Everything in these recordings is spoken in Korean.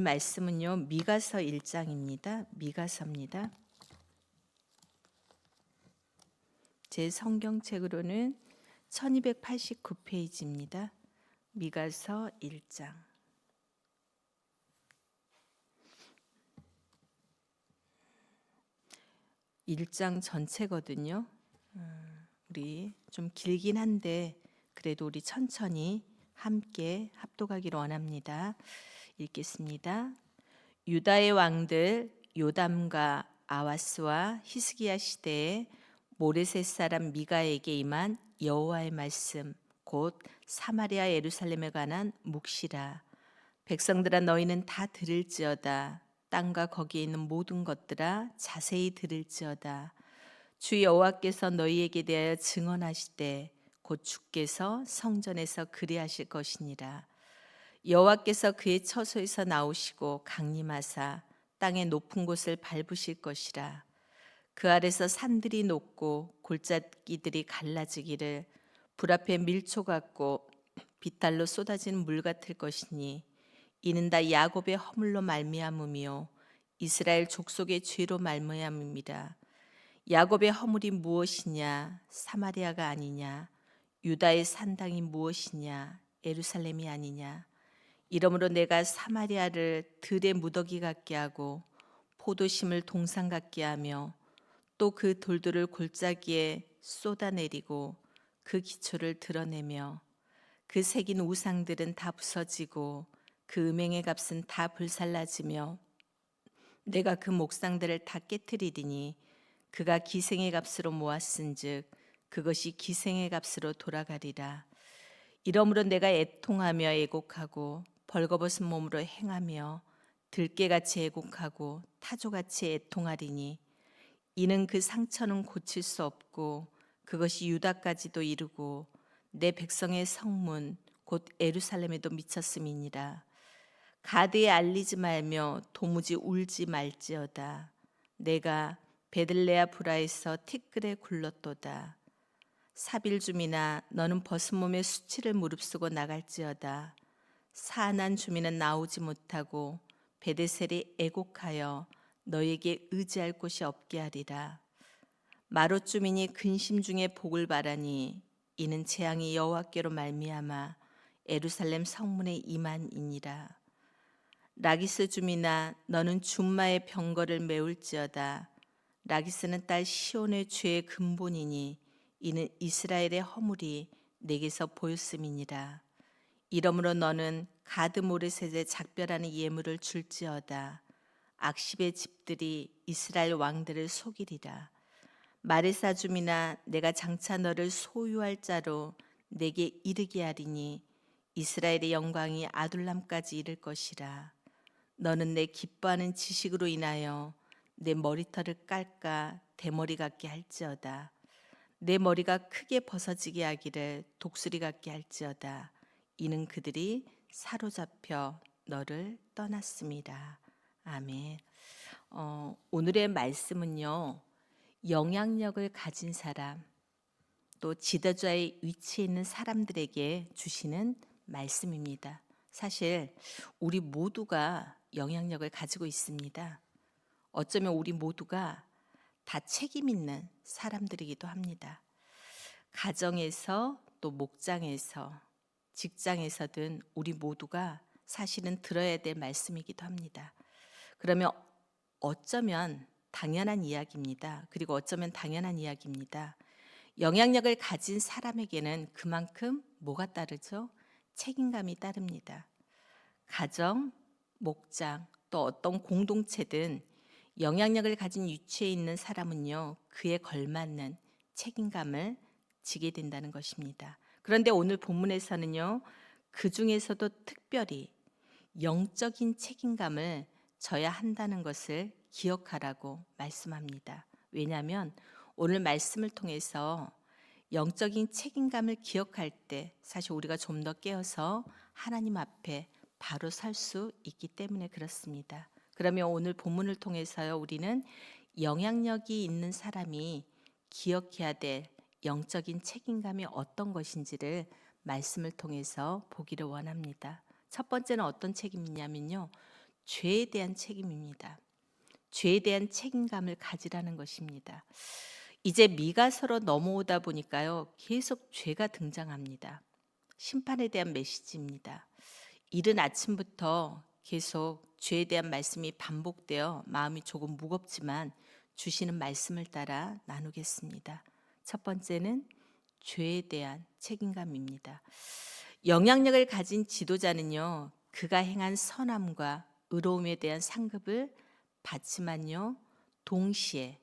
말씀은요, 미가서 1장입니다. 미가서입니다. 제 성경책으로는 1289페이지입니다. 미가서 1장. 일장 전체거든요. 우리 좀 길긴 한데 그래도 우리 천천히 함께 합독하기를 원합니다. 읽겠습니다. 유다의 왕들 요담과 아하스와 히스기야 시대에 모레셋 사람 미가에게 임한 여호와의 말씀 곧 사마리아 예루살렘에 관한 묵시라. 백성들아, 너희는 다 들을지어다. 땅과 거기에 있는 모든 것들아 자세히 들을지어다. 주 여호와께서 너희에게 대하여 증언하시되 곧 주께서 성전에서 그리하실 것이니라. 여호와께서 그의 처소에서 나오시고 강림하사 땅의 높은 곳을 밟으실 것이라. 그 아래서 산들이 녹고 골짜기들이 갈라지기를 불 앞에 밀초 같고 빛달로 쏟아진 물 같을 것이니 이는 다 야곱의 허물로 말미암음이요 이스라엘 족속의 죄로 말미암음이라. 야곱의 허물이 무엇이냐? 사마리아가 아니냐? 유다의 산당이 무엇이냐? 예루살렘이 아니냐? 이러므로 내가 사마리아를 들의 무더기 같게 하고 포도심을 동산 같게 하며 또 그 돌들을 골짜기에 쏟아내리고 그 기초를 드러내며 그 새긴 우상들은 다 부서지고 그 음행의 값은 다 불살라지며 내가 그 목상들을 다 깨트리리니 그가 기생의 값으로 모았은즉 그것이 기생의 값으로 돌아가리라. 이러므로 내가 애통하며 애곡하고 벌거벗은 몸으로 행하며 들깨같이 애곡하고 타조같이 애통하리니 이는 그 상처는 고칠 수 없고 그것이 유다까지도 이르고 내 백성의 성문 곧 예루살렘에도 미쳤음이니라. 가드에 알리지 말며 도무지 울지 말지어다. 내가 베들레아 브라에서 티끌에 굴렀도다. 사빌 주민아, 너는 벗은 몸에 수치를 무릅쓰고 나갈지어다. 사난 주민은 나오지 못하고 베데셀이 애곡하여 너에게 의지할 곳이 없게 하리라. 마롯 주민이 근심 중에 복을 바라니 이는 재앙이 여호와께로 말미암아 예루살렘 성문에 임한이니라. 라기스 주민아, 너는 준마의 병거를 메울지어다. 라기스는 딸 시온의 죄의 근본이니 이는 이스라엘의 허물이 내게서 보였음이니라. 이러므로 너는 가드 모레셋에 작별하는 예물을 줄지어다. 악십의 집들이 이스라엘 왕들을 속이리라. 마레사 주민아, 내가 장차 너를 소유할 자로 내게 이르게 하리니 이스라엘의 영광이 아둘람까지 이를 것이라. 너는 내 기뻐하는 지식으로 인하여 내 머리털을 깔까 대머리 같게 할지어다. 내 머리가 크게 벗어지게 하기를 독수리 같게 할지어다. 이는 그들이 사로잡혀 너를 떠났습니다. 아멘. 오늘의 말씀은요, 영향력을 가진 사람, 또 지도자의 위치에 있는 사람들에게 주시는 말씀입니다. 사실 우리 모두가 영향력을 가지고 있습니다. 어쩌면 우리 모두가 다 책임 있는 사람들이기도 합니다. 가정에서 또 목장에서 직장에서든 우리 모두가 사실은 들어야 될 말씀이기도 합니다. 그러면 어쩌면 당연한 이야기입니다. 그리고 어쩌면 당연한 이야기입니다. 영향력을 가진 사람에게는 그만큼 뭐가 따르죠? 책임감이 따릅니다. 가정, 목장, 또 어떤 공동체든 영향력을 가진 위치에 있는 사람은요, 그에 걸맞는 책임감을 지게 된다는 것입니다. 그런데 오늘 본문에서는요, 그 중에서도 특별히 영적인 책임감을 져야 한다는 것을 기억하라고 말씀합니다. 왜냐하면 오늘 말씀을 통해서 영적인 책임감을 기억할 때 사실 우리가 좀 더 깨어서 하나님 앞에 바로 설 수 있기 때문에 그렇습니다. 그러면 오늘 본문을 통해서요, 우리는 영향력이 있는 사람이 기억해야 될 영적인 책임감이 어떤 것인지를 말씀을 통해서 보기를 원합니다. 첫 번째는 어떤 책임이냐면요, 죄에 대한 책임입니다. 죄에 대한 책임감을 가지라는 것입니다. 이제 미가서로 넘어오다 보니까요, 계속 죄가 등장합니다. 심판에 대한 메시지입니다. 이른 아침부터 계속 죄에 대한 말씀이 반복되어 마음이 조금 무겁지만 주시는 말씀을 따라 나누겠습니다. 첫 번째는 죄에 대한 책임감입니다. 영향력을 가진 지도자는요, 그가 행한 선함과 의로움에 대한 상급을 받지만요, 동시에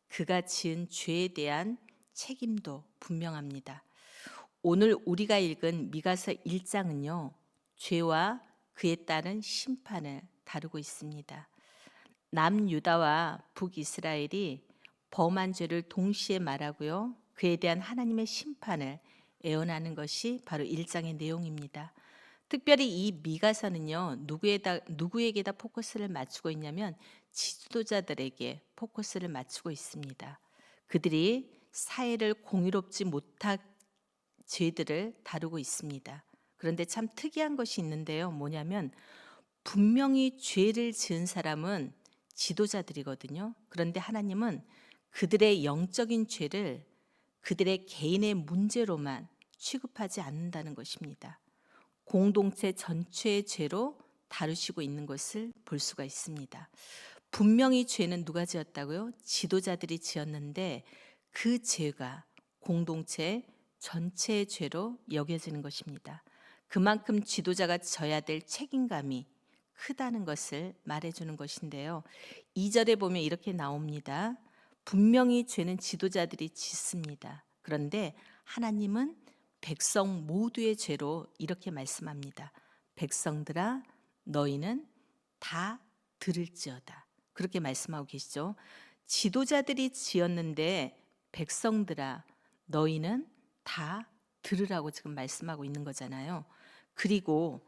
그가 지은 죄에 대한 책임도 분명합니다. 오늘 우리가 읽은 미가서 1장은요, 죄와 그에 따른 심판을 다루고 있습니다. 남유다와 북이스라엘이 범한 죄를 동시에 말하고요, 그에 대한 하나님의 심판을 예언하는 것이 바로 1장의 내용입니다. 특별히 이 미가서는요, 누구에게다 포커스를 맞추고 있냐면 지도자들에게 포커스를 맞추고 있습니다. 그들이 사회를 공유롭지 못한 죄들을 다루고 있습니다. 그런데 참 특이한 것이 있는데요. 뭐냐면 분명히 죄를 지은 사람은 지도자들이거든요. 그런데 하나님은 그들의 영적인 죄를 그들의 개인의 문제로만 취급하지 않는다는 것입니다. 공동체 전체의 죄로 다루시고 있는 것을 볼 수가 있습니다. 분명히 죄는 누가 지었다고요? 지도자들이 지었는데 그 죄가 공동체 전체의 죄로 여겨지는 것입니다. 그만큼 지도자가 져야 될 책임감이 크다는 것을 말해주는 것인데요. 2절에 보면 이렇게 나옵니다. 분명히 죄는 지도자들이 짓습니다. 그런데 하나님은 백성 모두의 죄로 이렇게 말씀합니다. 백성들아 너희는 다 들을지어다. 그렇게 말씀하고 계시죠. 지도자들이 지었는데 백성들아 너희는 다 들으라고 지금 말씀하고 있는 거잖아요. 그리고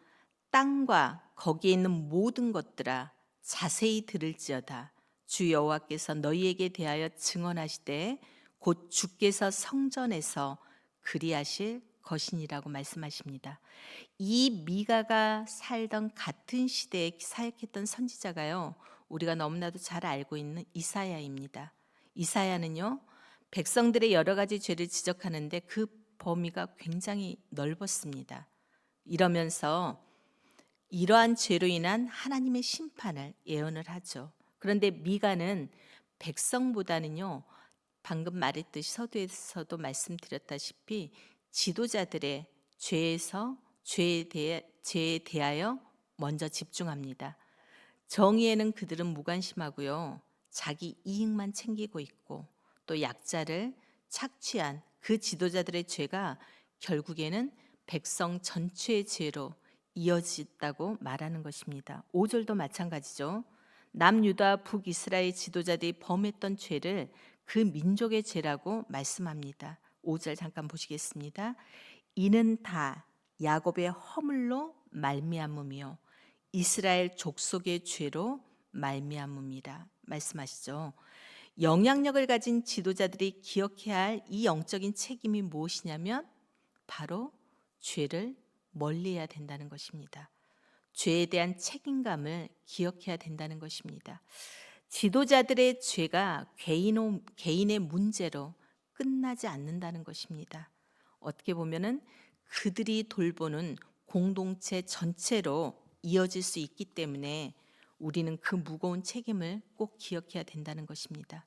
땅과 거기에 있는 모든 것들아 자세히 들을지어다. 주 여호와께서 너희에게 대하여 증언하시되 곧 주께서 성전에서 그리하실 것이니라고 말씀하십니다. 이 미가가 살던 같은 시대에 사역했던 선지자가요, 우리가 너무나도 잘 알고 있는 이사야입니다. 이사야는요, 백성들의 여러 가지 죄를 지적하는데 그 범위가 굉장히 넓었습니다. 이러면서 이러한 죄로 인한 하나님의 심판을 예언을 하죠. 그런데 미가는 백성보다는요, 방금 말했듯이 서두에서도 말씀드렸다시피 지도자들의 죄에 대하여 먼저 집중합니다. 정의에는 그들은 무관심하고요, 자기 이익만 챙기고 있고 또 약자를 착취한 그 지도자들의 죄가 결국에는 백성 전체의 죄로 이어졌다고 말하는 것입니다. 5절도 마찬가지죠. 남유다 북이스라엘 지도자들이 범했던 죄를 그 민족의 죄라고 말씀합니다. 5절 잠깐 보시겠습니다. 이는 다 야곱의 허물로 말미암음이요 이스라엘 족속의 죄로 말미암음이라 말씀하시죠. 영향력을 가진 지도자들이 기억해야 할 이 영적인 책임이 무엇이냐면 바로 죄를 멀리해야 된다는 것입니다. 죄에 대한 책임감을 기억해야 된다는 것입니다. 지도자들의 죄가 개인의 문제로 끝나지 않는다는 것입니다. 어떻게 보면은 그들이 돌보는 공동체 전체로 이어질 수 있기 때문에 우리는 그 무거운 책임을 꼭 기억해야 된다는 것입니다.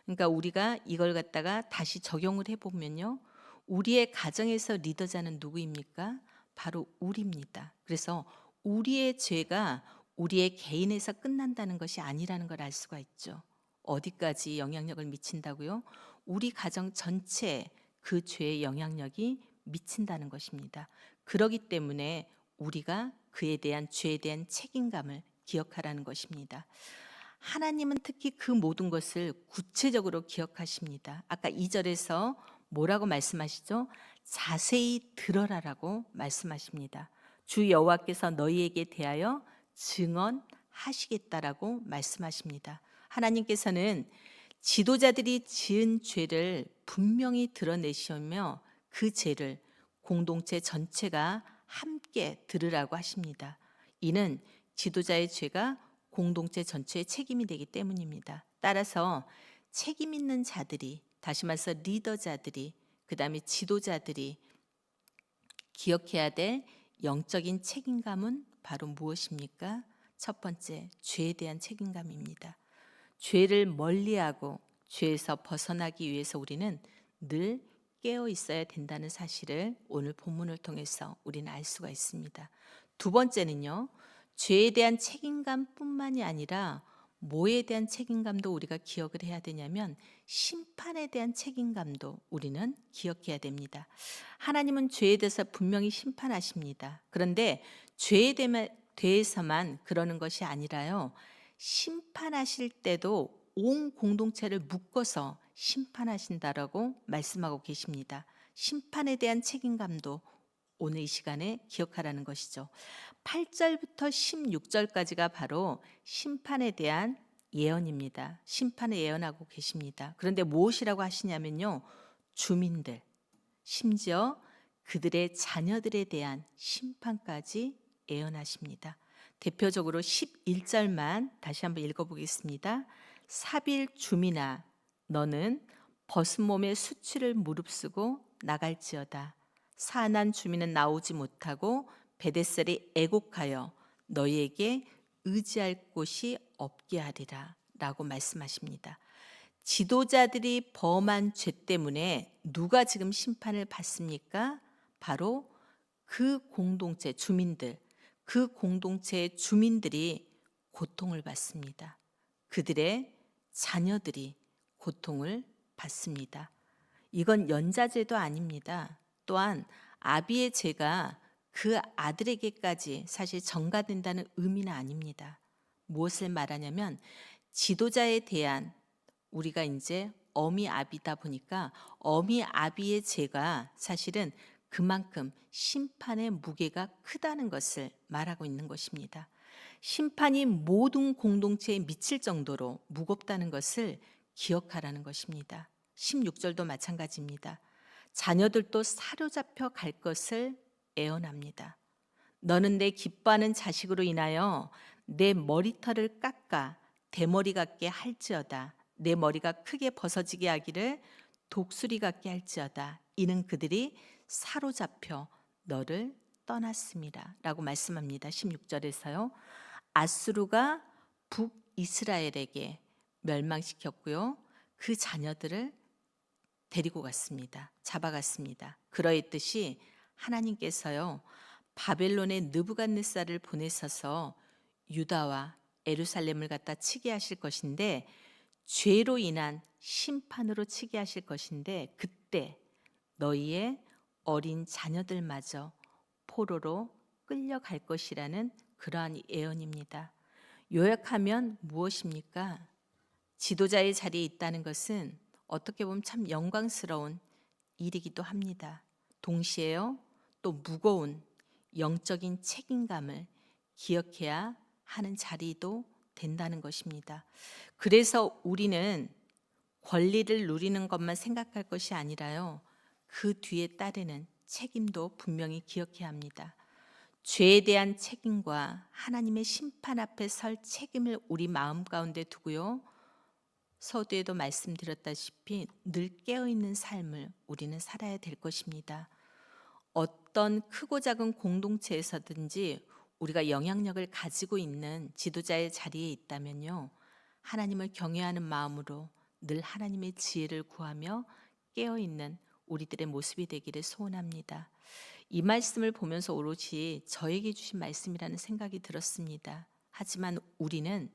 그러니까 우리가 이걸 갖다가 다시 적용을 해보면요, 우리의 가정에서 리더자는 누구입니까? 바로 우리입니다. 그래서 우리의 죄가 우리의 개인에서 끝난다는 것이 아니라는 걸 알 수가 있죠. 어디까지 영향력을 미친다고요? 우리 가정 전체에 그 죄의 영향력이 미친다는 것입니다. 그렇기 때문에 우리가 그에 대한 죄에 대한 책임감을 기억하라는 것입니다. 하나님은 특히 그 모든 것을 구체적으로 기억하십니다. 아까 2절에서 뭐라고 말씀하시죠? 자세히 들어라라고 말씀하십니다. 주 여호와께서 너희에게 대하여 증언하시겠다라고 말씀하십니다. 하나님께서는 지도자들이 지은 죄를 분명히 드러내시며 그 죄를 공동체 전체가 함께 들으라고 하십니다. 이는 지도자의 죄가 공동체 전체의 책임이 되기 때문입니다. 따라서 책임 있는 자들이, 다시 말해서 리더자들이, 그다음에 지도자들이 기억해야 될 영적인 책임감은 바로 무엇입니까? 첫 번째, 죄에 대한 책임감입니다. 죄를 멀리하고 죄에서 벗어나기 위해서 우리는 늘 깨어 있어야 된다는 사실을 오늘 본문을 통해서 우리는 알 수가 있습니다. 두 번째는요, 죄에 대한 책임감뿐만이 아니라 뭐에 대한 책임감도 우리가 기억을 해야 되냐면 심판에 대한 책임감도 우리는 기억해야 됩니다. 하나님은 죄에 대해서 분명히 심판하십니다. 그런데 죄에 대해서만 그러는 것이 아니라요, 심판하실 때도 온 공동체를 묶어서 심판하신다라고 말씀하고 계십니다. 심판에 대한 책임감도 오늘 이 시간에 기억하라는 것이죠. 8절부터 16절까지가 바로 심판에 대한 예언입니다. 심판을 예언하고 계십니다. 그런데 무엇이라고 하시냐면요, 주민들, 심지어 그들의 자녀들에 대한 심판까지 예언하십니다. 대표적으로 11절만 다시 한번 읽어보겠습니다. 사빌 주민아, 너는 벗은 몸에 수치를 무릅쓰고 나갈지어다. 사난 주민은 나오지 못하고 베데셀이 애곡하여 너희에게 의지할 곳이 없게 하리라 라고 말씀하십니다. 지도자들이 범한 죄 때문에 누가 지금 심판을 받습니까? 바로 그 공동체 주민들, 그 공동체의 주민들이 고통을 받습니다. 그들의 자녀들이 고통을 받습니다. 이건 연자죄도 아닙니다. 또한 아비의 죄가 그 아들에게까지 사실 전가된다는 의미는 아닙니다. 무엇을 말하냐면 지도자에 대한, 우리가 이제 어미 아비다 보니까 어미 아비의 죄가 사실은 그만큼 심판의 무게가 크다는 것을 말하고 있는 것입니다. 심판이 모든 공동체에 미칠 정도로 무겁다는 것을 기억하라는 것입니다. 16절도 마찬가지입니다. 자녀들도 사로잡혀 갈 것을 애언합니다. 너는 내 기뻐하는 자식으로 인하여 내 머리털을 깎아 대머리 같게 할지어다. 내 머리가 크게 벗어지게 하기를 독수리 같게 할지어다. 이는 그들이 사로잡혀 너를 떠났습니다. 라고 말씀합니다. 16절에서요. 아수르가 북이스라엘에게 멸망시켰고요. 그 자녀들을 데리고 갔습니다. 잡아갔습니다. 그러했듯이 하나님께서요, 바벨론의 느부갓네살을 보내셔서 유다와 예루살렘을 갖다 치게 하실 것인데, 죄로 인한 심판으로 치게 하실 것인데, 그때 너희의 어린 자녀들마저 포로로 끌려갈 것이라는 그러한 예언입니다. 요약하면 무엇입니까? 지도자의 자리에 있다는 것은 어떻게 보면 참 영광스러운 일이기도 합니다. 동시에요, 또 무거운 영적인 책임감을 기억해야 하는 자리도 된다는 것입니다. 그래서 우리는 권리를 누리는 것만 생각할 것이 아니라요, 그 뒤에 따르는 책임도 분명히 기억해야 합니다. 죄에 대한 책임과 하나님의 심판 앞에 설 책임을 우리 마음 가운데 두고요, 서두에도 말씀드렸다시피 늘 깨어있는 삶을 우리는 살아야 될 것입니다. 어떤 크고 작은 공동체에서든지 우리가 영향력을 가지고 있는 지도자의 자리에 있다면요, 하나님을 경외하는 마음으로 늘 하나님의 지혜를 구하며 깨어있는 우리들의 모습이 되기를 소원합니다. 이 말씀을 보면서 오롯이 저에게 주신 말씀이라는 생각이 들었습니다. 하지만 우리는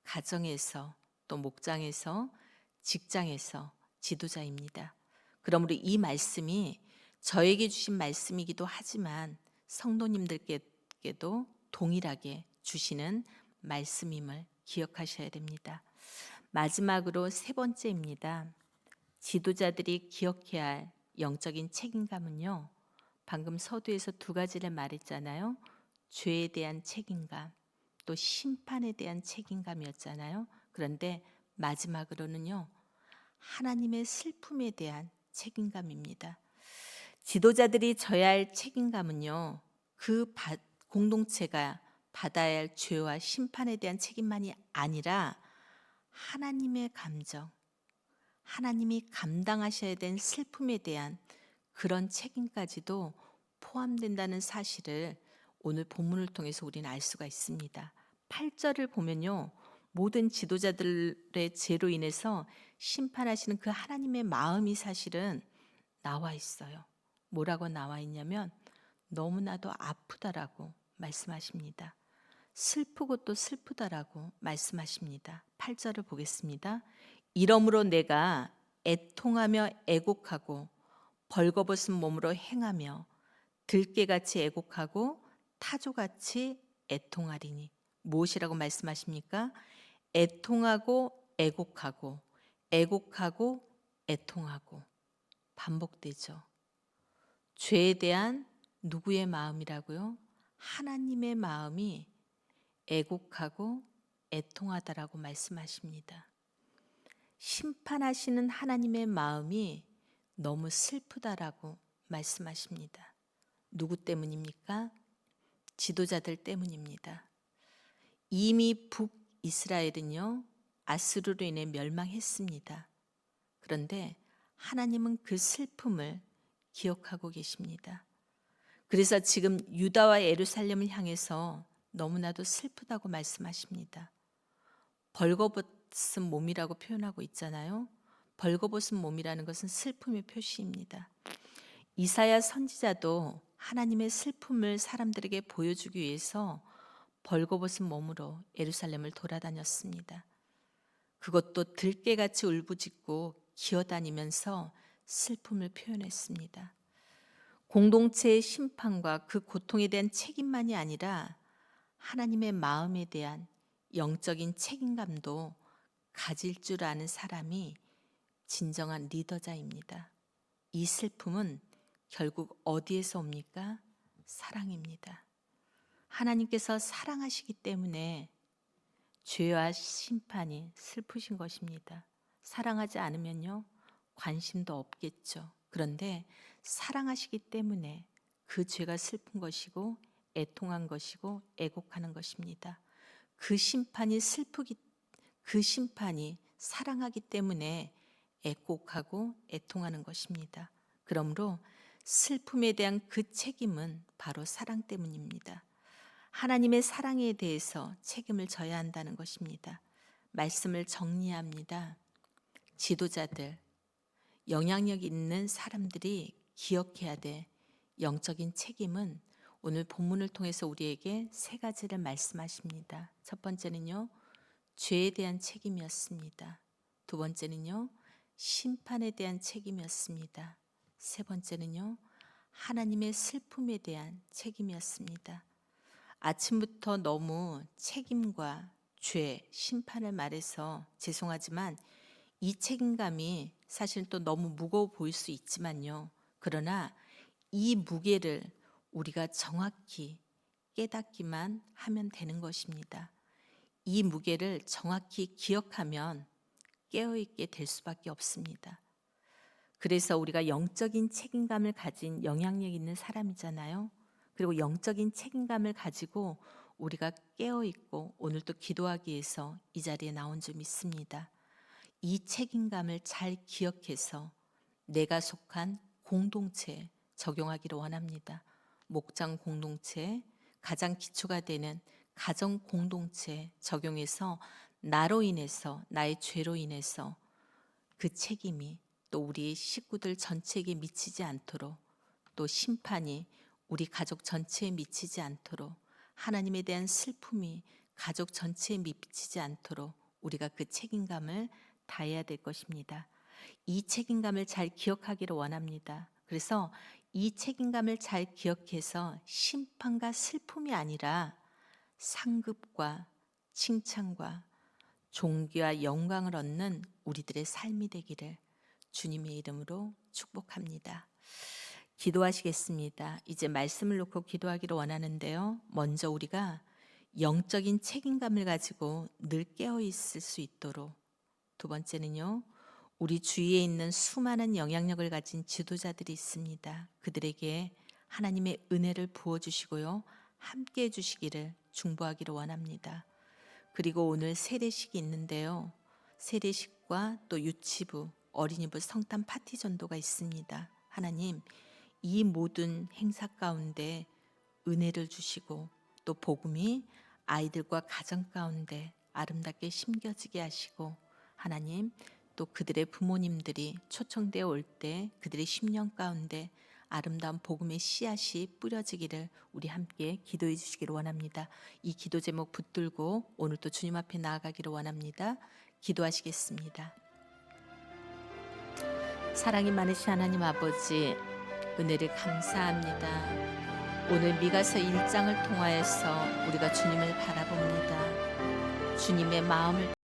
가정에서, 또 목장에서, 직장에서 지도자입니다. 그러므로 이 말씀이 저에게 주신 말씀이기도 하지만 성도님들께도 동일하게 주시는 말씀임을 기억하셔야 됩니다. 마지막으로 세 번째입니다. 지도자들이 기억해야 할 영적인 책임감은요, 방금 서두에서 두 가지를 말했잖아요. 죄에 대한 책임감, 또 심판에 대한 책임감이었잖아요. 그런데 마지막으로는요, 하나님의 슬픔에 대한 책임감입니다. 지도자들이 져야 할 책임감은요, 그 공동체가 받아야 할 죄와 심판에 대한 책임만이 아니라 하나님의 감정, 하나님이 감당하셔야 된 슬픔에 대한 그런 책임까지도 포함된다는 사실을 오늘 본문을 통해서 우리는 알 수가 있습니다. 8절을 보면요. 모든 지도자들의 죄로 인해서 심판하시는 그 하나님의 마음이 사실은 나와 있어요. 뭐라고 나와 있냐면 너무나도 아프다라고 말씀하십니다. 슬프고 또 슬프다라고 말씀하십니다. 8절을 보겠습니다. 이러므로 내가 애통하며 애곡하고 벌거벗은 몸으로 행하며 들깨같이 애곡하고 타조같이 애통하리니. 무엇이라고 말씀하십니까? 애통하고 애곡하고 애곡하고 애통하고 반복되죠. 죄에 대한 누구의 마음이라고요? 하나님의 마음이 애곡하고 애통하다라고 말씀하십니다. 심판하시는 하나님의 마음이 너무 슬프다라고 말씀하십니다. 누구 때문입니까? 지도자들 때문입니다. 이미 북이스라엘은요, 아수르로 인해 멸망했습니다. 그런데 하나님은 그 슬픔을 기억하고 계십니다. 그래서 지금 유다와 예루살렘을 향해서 너무나도 슬프다고 말씀하십니다. 벌거벗은 몸이라고 표현하고 있잖아요. 벌거벗은 몸이라는 것은 슬픔의 표시입니다. 이사야 선지자도 하나님의 슬픔을 사람들에게 보여주기 위해서 벌거벗은 몸으로 예루살렘을 돌아다녔습니다. 그것도 들깨같이 울부짖고 기어다니면서 슬픔을 표현했습니다. 공동체의 심판과 그 고통에 대한 책임만이 아니라 하나님의 마음에 대한 영적인 책임감도 가질 줄 아는 사람이 진정한 리더자입니다. 이 슬픔은 결국 어디에서 옵니까? 사랑입니다. 하나님께서 사랑하시기 때문에 죄와 심판이 슬프신 것입니다. 사랑하지 않으면요, 관심도 없겠죠. 그런데 사랑하시기 때문에 그 죄가 슬픈 것이고 애통한 것이고 애곡하는 것입니다. 그 심판이 사랑하기 때문에 애곡하고 애통하는 것입니다. 그러므로 슬픔에 대한 그 책임은 바로 사랑 때문입니다. 하나님의 사랑에 대해서 책임을 져야 한다는 것입니다. 말씀을 정리합니다. 지도자들, 영향력 있는 사람들이 기억해야 될 영적인 책임은 오늘 본문을 통해서 우리에게 세 가지를 말씀하십니다. 첫 번째는요, 죄에 대한 책임이었습니다. 두 번째는요, 심판에 대한 책임이었습니다. 세 번째는요, 하나님의 슬픔에 대한 책임이었습니다. 아침부터 너무 책임과 죄, 심판을 말해서 죄송하지만 이 책임감이 사실 또 너무 무거워 보일 수 있지만요. 그러나 이 무게를 우리가 정확히 깨닫기만 하면 되는 것입니다. 이 무게를 정확히 기억하면 깨어있게 될 수밖에 없습니다. 그래서 우리가 영적인 책임감을 가진 영향력 있는 사람이잖아요. 그리고 영적인 책임감을 가지고 우리가 깨어있고 오늘도 기도하기 위해서 이 자리에 나온 줄 믿습니다. 이 책임감을 잘 기억해서 내가 속한 공동체에 적용하기를 원합니다. 목장 공동체, 가장 기초가 되는 가정 공동체에 적용해서 나로 인해서, 나의 죄로 인해서 그 책임이 또 우리 식구들 전체에게 미치지 않도록, 또 심판이 우리 가족 전체에 미치지 않도록, 하나님에 대한 슬픔이 가족 전체에 미치지 않도록 우리가 그 책임감을 다해야 될 것입니다. 이 책임감을 잘 기억하기를 원합니다. 그래서 이 책임감을 잘 기억해서 심판과 슬픔이 아니라 상급과 칭찬과 존귀와 영광을 얻는 우리들의 삶이 되기를 주님의 이름으로 축복합니다. 기도하시겠습니다. 이제 말씀을 놓고 기도하기를 원하는데요. 먼저 우리가 영적인 책임감을 가지고 늘 깨어 있을 수 있도록, 두 번째는요, 우리 주위에 있는 수많은 영향력을 가진 지도자들이 있습니다. 그들에게 하나님의 은혜를 부어주시고요, 함께 해주시기를 중보하기를 원합니다. 그리고 오늘 세례식이 있는데요. 세례식과 또 유치부, 어린이부 성탄 파티 전도가 있습니다. 하나님, 이 모든 행사 가운데 은혜를 주시고 또 복음이 아이들과 가정 가운데 아름답게 심겨지게 하시고, 하나님 또 그들의 부모님들이 초청되어 올 때 그들의 심령 가운데 아름다운 복음의 씨앗이 뿌려지기를 우리 함께 기도해 주시기를 원합니다. 이 기도 제목 붙들고 오늘 또 주님 앞에 나아가기를 원합니다. 기도하시겠습니다. 사랑이 많으신 하나님 아버지, 은혜를 감사합니다. 오늘 미가서 1장을 통하여서 우리가 주님을 바라봅니다. 주님의 마음을